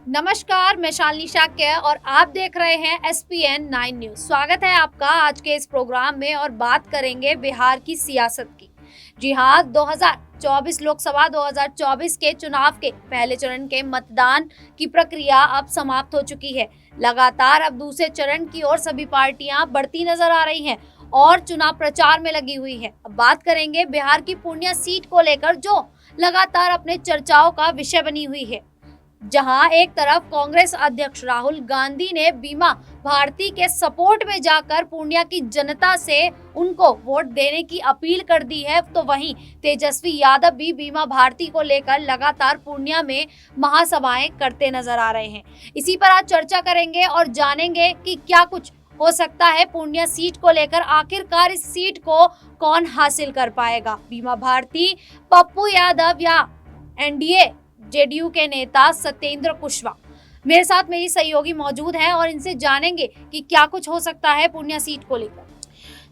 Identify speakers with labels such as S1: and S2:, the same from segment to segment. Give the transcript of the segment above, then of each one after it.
S1: नमस्कार, मैं शालिनी शाक्य और आप देख रहे हैं SPN 9 न्यूज। स्वागत है आपका आज के इस प्रोग्राम में और बात करेंगे बिहार की सियासत की। जी हाँ, 2024 लोकसभा 2024 के चुनाव के पहले चरण के मतदान की प्रक्रिया अब समाप्त हो चुकी है। लगातार अब दूसरे चरण की ओर सभी पार्टियां बढ़ती नजर आ रही हैं और चुनाव प्रचार में लगी हुई है। अब बात करेंगे बिहार की पूर्णिया सीट को लेकर, जो लगातार अपने चर्चाओं का विषय बनी हुई है। जहां एक तरफ कांग्रेस अध्यक्ष राहुल गांधी ने बीमा भारती के सपोर्ट में जाकर पूर्णिया की जनता से उनको वोट देने की अपील कर दी है, तो वहीं तेजस्वी यादव भी बीमा भारती को लेकर लगातार पूर्णिया में महासभाएं करते नजर आ रहे हैं। इसी पर आज चर्चा करेंगे और जानेंगे कि क्या कुछ हो सकता है पूर्णिया सीट को लेकर। आखिरकार इस सीट को कौन हासिल कर पाएगा, बीमा भारती, पप्पू यादव या एनडीए जेडीयू के नेता सत्येंद्र कुशवाहा। मेरे साथ मेरी सहयोगी मौजूद हैं और इनसे जानेंगे कि क्या कुछ हो सकता है पूर्णिया सीट को लेकर।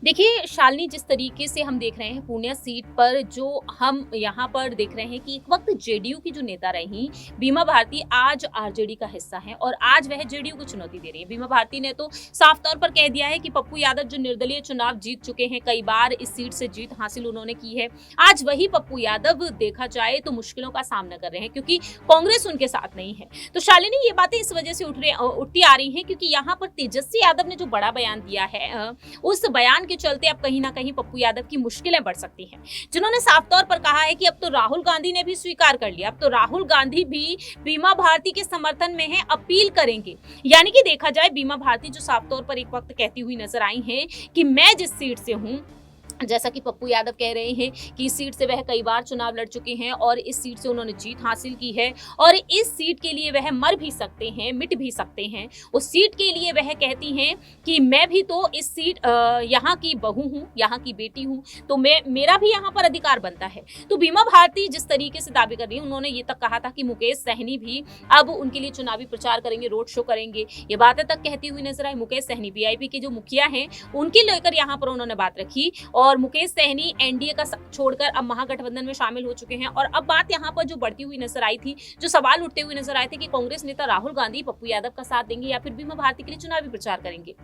S2: देखिए शालिनी, जिस तरीके से हम देख रहे हैं पूर्णिया सीट पर, जो हम यहाँ पर देख रहे हैं कि एक वक्त जेडीयू की जो नेता रही बीमा भारती आज आरजेडी का हिस्सा है और आज वह जेडीयू को चुनौती दे रही है। बीमा भारती ने तो साफ तौर पर कह दिया है कि पप्पू यादव जो निर्दलीय चुनाव जीत चुके हैं, कई बार इस सीट से जीत हासिल उन्होंने की है, आज वही पप्पू यादव देखा जाए तो मुश्किलों का सामना कर रहे हैं क्योंकि कांग्रेस उनके साथ नहीं है। तो शालिनी, ये बातें इस वजह से उठती आ रही है क्योंकि यहाँ पर तेजस्वी यादव ने जो बड़ा बयान दिया है, उस बयान के चलते अब कहीं ना कहीं पप्पू यादव की मुश्किलें बढ़ सकती हैं। जिन्होंने साफ तौर पर कहा है कि अब तो राहुल गांधी ने भी स्वीकार कर लिया, अब तो राहुल गांधी भी बीमा भारती के समर्थन में है, अपील करेंगे। यानी कि देखा जाए बीमा भारती जो साफ तौर पर एक वक्त कहती हुई नजर आई है कि मैं जिस सीट से हूं, जैसा कि पप्पू यादव कह रहे हैं कि इस सीट से वह कई बार चुनाव लड़ चुके हैं और इस सीट से उन्होंने जीत हासिल की है और इस सीट के लिए वह मर भी सकते हैं, मिट भी सकते हैं। उस सीट के लिए वह कहती हैं कि मैं भी तो इस सीट यहाँ की बहू हूँ, यहाँ की बेटी हूँ, तो मेरा भी यहाँ पर अधिकार बनता है। तो बीमा भारती जिस तरीके से दावे कर रही है, उन्होंने ये तक कहा था कि मुकेश सहनी भी अब उनके लिए चुनावी प्रचार करेंगे, रोड शो करेंगे, ये बातें तक कहती हुई नजर आई। मुकेश सहनी वीआईपी के जो मुखिया हैं, उनके लेकर यहाँ पर उन्होंने बात रखी और मुकेश सहनी एनडीए का छोड़कर अब महागठबंधन में शामिल हो चुके हैं। और अब बात यहाँ पर जो बढ़ती हुई नजर आई थी, जो सवाल उठते हुए नजर आए थे कि कांग्रेस नेता राहुल गांधी पप्पू यादव का साथ देंगे या फिर बीमा भारती के लिए चुनावी प्रचार करेंगे।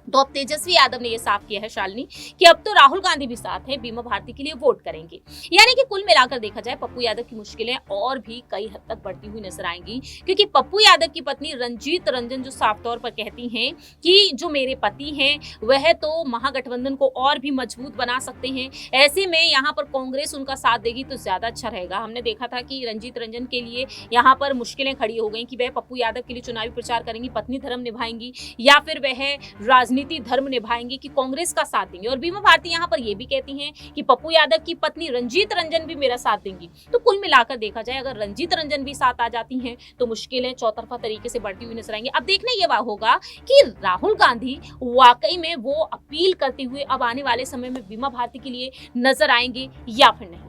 S2: तो अब तेजस्वी यादव ने यह साफ किया है शालिनी कि अब तो राहुल गांधी भी साथ है, बीमा भारती के लिए वोट करेंगे। यानी कि कुल मिलाकर देखा जाए पप्पू यादव की मुश्किलें और भी कई हद तक बढ़ती हुई नजर आएंगी क्योंकि पप्पू यादव की पत्नी रंजीत रंजन जो साफ तौर पर कहती हैं कि जो मेरे पति हैं वह तो महागठबंधन को और भी मजबूत बना सकते हैं, ऐसे में यहाँ पर कांग्रेस उनका साथ देगी तो ज्यादा अच्छा रहेगा। हमने देखा था कि रंजीत रंजन के लिए यहाँ पर मुश्किलें खड़ी हो गई कि वह पप्पू यादव के लिए चुनावी प्रचार करेंगी, पत्नी धर्म निभाएंगी या फिर वह राजनीति धर्म निभाएंगे कि कांग्रेस का साथ देंगे। और बीमा भारती यहाँ पर यह भी कहती हैं कि पप्पू यादव की पत्नी रंजीत रंजन भी मेरा साथ देंगी। तो कुल मिलाकर देखा जाए अगर रंजीत रंजन भी साथ आ जाती हैं तो मुश्किलें चौतरफा तरीके से बढ़ती हुई नजर आएंगी। अब देखना यह होगा कि राहुल गांधी वाकई में वो अपील करते हुए अब आने वाले समय में बीमा भारती के लिए नजर आएंगे या फिर नहीं।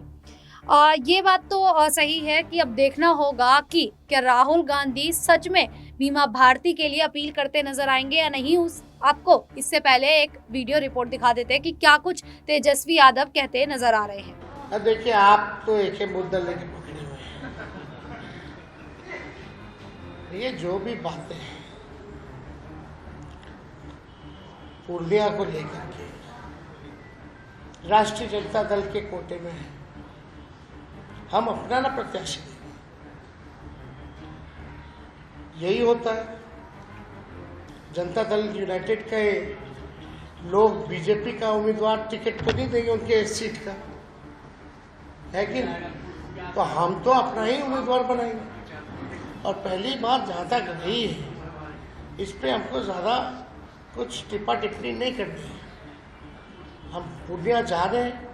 S1: ये बात तो सही है कि अब देखना होगा कि क्या राहुल गांधी सच में बीमा भारती के लिए अपील करते नजर आएंगे या नहीं। आपको इससे पहले एक वीडियो रिपोर्ट दिखा देते हैं कि क्या कुछ तेजस्वी यादव कहते नजर आ रहे हैं।
S3: देखिए, आप तो एक ही मुद्दा लेके पकड़े हुए हैं। ये जो भी बातें हैं पूर्णिया को लेकर के राष्ट्रीय जनता दल के कोटे में है, हम अपना ना प्रत्याशी देंगे, यही होता है। जनता दल यूनाइटेड के लोग बीजेपी का उम्मीदवार टिकट तो नहीं देंगे उनके सीट का, है कि नहीं? तो हम तो अपना ही उम्मीदवार बनाएंगे। और पहली बात जहाँ तक रही है, इस पे हमको ज़्यादा कुछ टिप्पा टिप्पणी नहीं करनी है। हम पूर्णिया जा रहे हैं,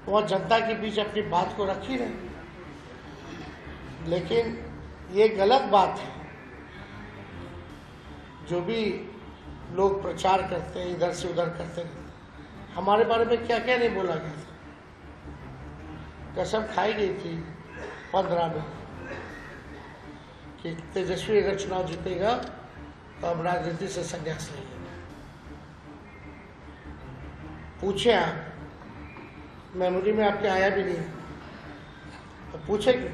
S3: वहाँ जनता के बीच अपनी बात को रख ही रहे, लेकिन ये गलत बात है जो भी लोग प्रचार करते हैं, इधर से उधर करते हैं। हमारे बारे में क्या क्या नहीं बोला गया था, कसम खाई गई थी 15 में कि तेजस्वी अगर चुनाव जीतेगा तो अब राजनीति से संन्यास लेंगे। पूछे आप, मेमोरी में आपके आया भी नहीं, तो पूछे क्यों?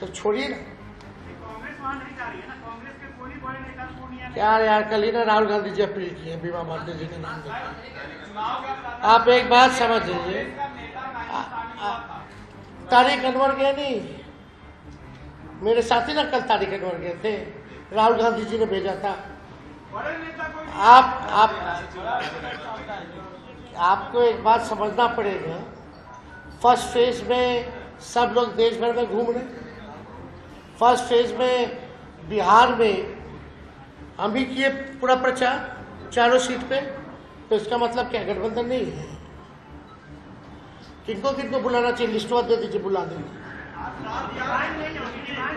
S3: तो छोड़िए ना, क्या यार, कल ही ना राहुल गांधी जी अपील किए बीमा भारती जी के नाम पे। आप एक बात समझ लीजिए, तारीख अनवर गए नहीं, मेरे साथी ना कल तारीख अनवर गए थे, राहुल गांधी जी ने भेजा था। आपको एक बात समझना पड़ेगा, फर्स्ट फेज में सब लोग देश भर में घूम रहे, फर्स्ट फेज में बिहार में हम ही किए पूरा प्रचार चारों सीट पे, तो इसका मतलब क्या गठबंधन नहीं है? किनको किनको बुलाना चाहिए, लिस्टवा दे दीजिए, बुला देंगे।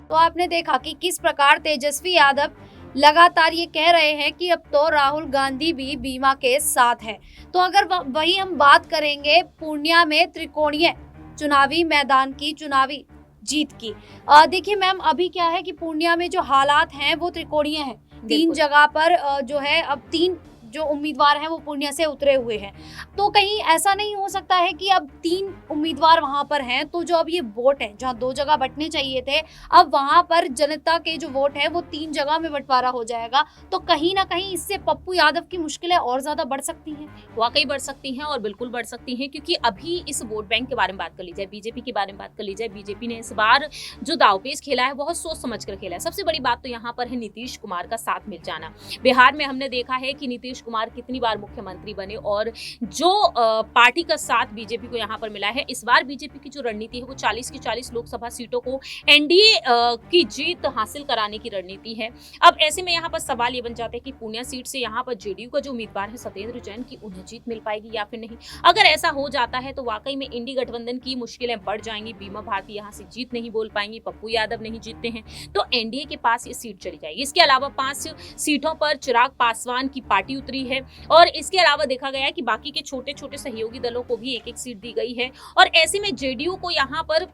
S1: तो आपने देखा कि किस प्रकार तेजस्वी यादव लगातार ये कह रहे हैं कि अब तो राहुल गांधी भी बीमा के साथ है। तो अगर वही हम बात करेंगे पूर्णिया में त्रिकोणीय चुनावी मैदान की चुनावी जीत की, देखिए मैम, अभी क्या है कि पूर्णिया में जो हालात हैं वो त्रिकोणीय हैं। 3 जगह पर जो है अब 3 जो उम्मीदवार हैं वो पूर्णिया से उतरे हुए हैं। तो कहीं ऐसा नहीं हो सकता है कि अब 3 उम्मीदवार वहां पर हैं, तो जो अब ये वोट है, जहां 2 जगह बंटने चाहिए थे, अब वहां पर जनता के जो वोट है वो 3 जगह में बंटवारा हो जाएगा। तो कहीं ना कहीं इससे पप्पू यादव की मुश्किलें और ज्यादा बढ़ सकती हैं।
S2: वाकई बढ़ सकती हैं और बिल्कुल बढ़ सकती हैं, क्योंकि अभी इस वोट बैंक के बारे में बात कर ली जाए, बीजेपी के बारे में बात कर ली जाए, बीजेपी ने इस बार जो दावपेच खेला है बहुत सोच समझ कर खेला है। सबसे बड़ी बात तो यहाँ पर है नीतीश कुमार का साथ मिल जाना। बिहार में हमने देखा है कि नीतीश कुमार कितनी बार मुख्यमंत्री बने और जो पार्टी का साथ बीजेपी को यहाँ पर मिला है। इस बार बीजेपी की जो रणनीति है वो 40 की 40 लोकसभा सीटों को एनडीए की जीत हासिल कराने की रणनीति है। अब ऐसे में यहाँ पर सवाल ये बन जाता है कि पूर्णिया सीट से यहाँ पर जेडीयू का जो उम्मीदवार है सत्येंद्र जैन की, उन्हें जीत मिल पाएगी या फिर नहीं। अगर ऐसा हो जाता है तो वाकई में इंडी गठबंधन की मुश्किलें बढ़ जाएंगी। बीमा भारती यहाँ से जीत नहीं बोल पाएंगी, पप्पू यादव नहीं जीतते हैं तो एनडीए के पास ये सीट चली जाएगी। इसके अलावा 5 सीटों पर चिराग पासवान की पार्टी उतरी है और इसके अलावा देखा गया है कि बाकी के छोटे छोटे सहयोगी दलों को भी एक एक सीट दी गई है। और ऐसे में जेडीयू को यहाँ पर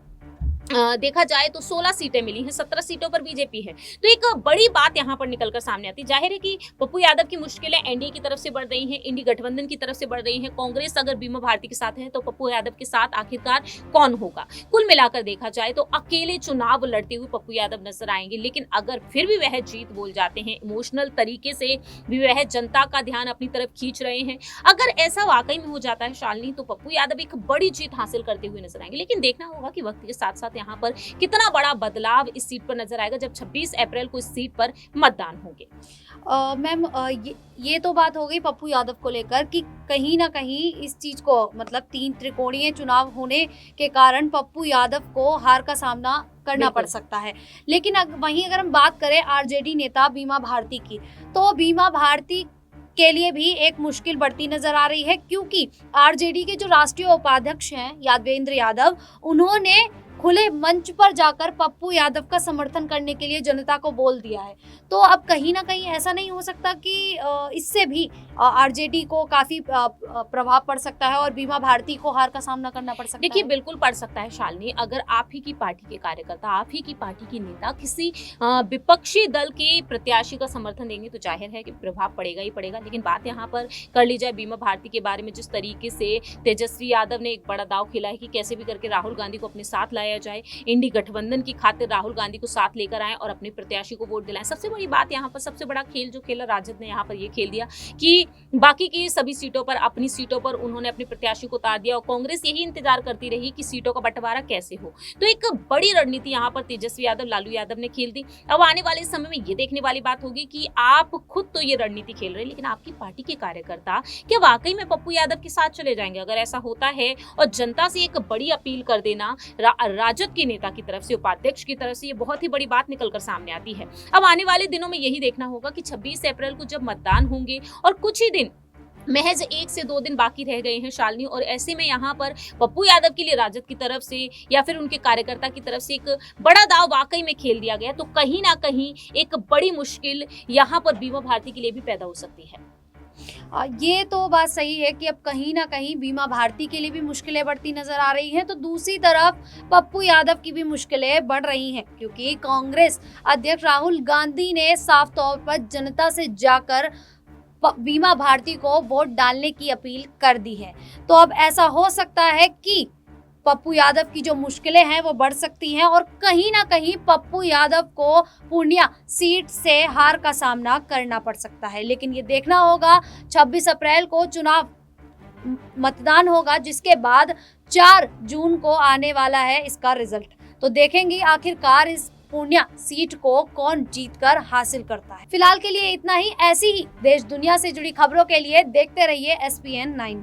S2: देखा जाए तो 16 सीटें मिली हैं, 17 सीटों पर बीजेपी है। तो एक बड़ी बात यहाँ पर निकलकर सामने आती है। जाहिर है कि पप्पू यादव की मुश्किलें एनडीए की तरफ से बढ़ रही हैं, इंडी गठबंधन की तरफ से बढ़ रही हैं। कांग्रेस अगर बीमा भारती के साथ है तो पप्पू यादव के साथ आखिरकार कौन होगा? कुल मिलाकर देखा जाए तो अकेले चुनाव लड़ते हुए पप्पू यादव नजर आएंगे, लेकिन अगर फिर भी वह जीत बोल जाते हैं, इमोशनल तरीके से भी वह जनता का ध्यान अपनी तरफ खींच रहे हैं, अगर ऐसा वाकई में हो जाता है शालिनी, तो पप्पू यादव एक बड़ी जीत हासिल करते हुए नजर आएंगे। लेकिन देखना होगा कि वक्त के साथ साथ यहाँ पर कितना बड़ा बदलाव इस सीट पर नजर आएगा जब 26 अप्रैल को इस सीट पर मतदान होंगे।
S1: मैम, ये तो बात हो गई पप्पू यादव को लेकर कि कहीं ना कहीं इस चीज को, मतलब 3 त्रिकोणीय चुनाव होने के कारण पप्पू यादव को हार का सामना करना पड़ सकता है। लेकिन वहीं अगर हम बात करें आरजेडी नेता बीमा भारती की, तो बीमा भारती के लिए भी एक मुश्किल बढ़ती नजर आ रही है, क्योंकि आरजेडी के जो राष्ट्रीय उपाध्यक्ष हैं यादवेंद्र यादव, उन्होंने खुले मंच पर जाकर पप्पू यादव का समर्थन करने के लिए जनता को बोल दिया है। तो अब कहीं ना कहीं ऐसा नहीं हो सकता कि इससे भी आरजेडी को काफी प्रभाव पड़ सकता है और बीमा भारती को हार का सामना करना पड़ सकता है?
S2: देखिए, बिल्कुल पड़ सकता है शालिनी। अगर आप ही की पार्टी के कार्यकर्ता, आप ही की पार्टी की नेता किसी विपक्षी दल के प्रत्याशी का समर्थन देंगे तो जाहिर है कि प्रभाव पड़ेगा ही पड़ेगा। लेकिन बात यहाँ पर कर ली जाए बीमा भारती के बारे में, जिस तरीके से तेजस्वी यादव ने एक बड़ा दाव खेला है कि कैसे भी करके राहुल गांधी को अपने साथ लाया जाए, इंडी गठबंधन की खातिर राहुल गांधी को साथ लेकर आए और अपने प्रत्याशी को वोट दिलाएं। सबसे बड़ी बात यहाँ पर, सबसे बड़ा खेल जो खेला राजद ने यहाँ पर ये खेल दिया कि बाकी की सभी सीटों पर, अपनी सीटों पर उन्होंने अपने प्रत्याशी को उतार दिया और कांग्रेस यही इंतजार करती रही कि सीटों का बंटवारा कैसे हो। तो एक बड़ी रणनीति यहाँ पर तेजस्वी यादव, लालू यादव ने खेल दी। अब आने वाले समय में ये देखने वाली बात होगी कि आप खुद तो ये रणनीति खेल रहे हैं, लेकिन आपकी पार्टी के कार्यकर्ता क्या वाकई में पप्पू यादव के साथ चले जाएंगे? अगर ऐसा होता है और जनता से एक बड़ी अपील कर देना राजद के नेता की तरफ से, उपाध्यक्ष की तरफ से, ये बहुत ही बड़ी बात निकलकर सामने आती है। अब आने वाले दिनों में यही देखना होगा कि 26 अप्रैल को जब मतदान होंगे और कुछ ही दिन, महज 1 से 2 दिन बाकी रह गए हैं शालिनी, और ऐसे में यहाँ पर पप्पू यादव के लिए राजद की तरफ से या फिर उनके कार्यकर्ता की तरफ से एक बड़ा दाव वाकई में खेल दिया गया, तो कहीं ना कहीं एक बड़ी मुश्किल यहाँ पर बीमा भारती के लिए भी पैदा हो सकती है।
S1: ये तो बात सही है कि अब कहीं ना कहीं बीमा भारती के लिए भी मुश्किलें बढ़ती नजर आ रही हैं, तो दूसरी तरफ पप्पू यादव की भी मुश्किलें बढ़ रही हैं, क्योंकि कांग्रेस अध्यक्ष राहुल गांधी ने साफ तौर पर जनता से जाकर बीमा भारती को वोट डालने की अपील कर दी है। तो अब ऐसा हो सकता है कि पप्पू यादव की जो मुश्किलें हैं वो बढ़ सकती हैं और कहीं ना कहीं पप्पू यादव को पूर्णिया सीट से हार का सामना करना पड़ सकता है। लेकिन ये देखना होगा, 26 अप्रैल को चुनाव मतदान होगा, जिसके बाद 4 जून को आने वाला है इसका रिजल्ट। तो देखेंगे आखिरकार इस पूर्णिया सीट को कौन जीतकर हासिल करता है। फिलहाल के लिए इतना ही। ऐसी ही देश दुनिया से जुड़ी खबरों के लिए देखते रहिए SPN 9।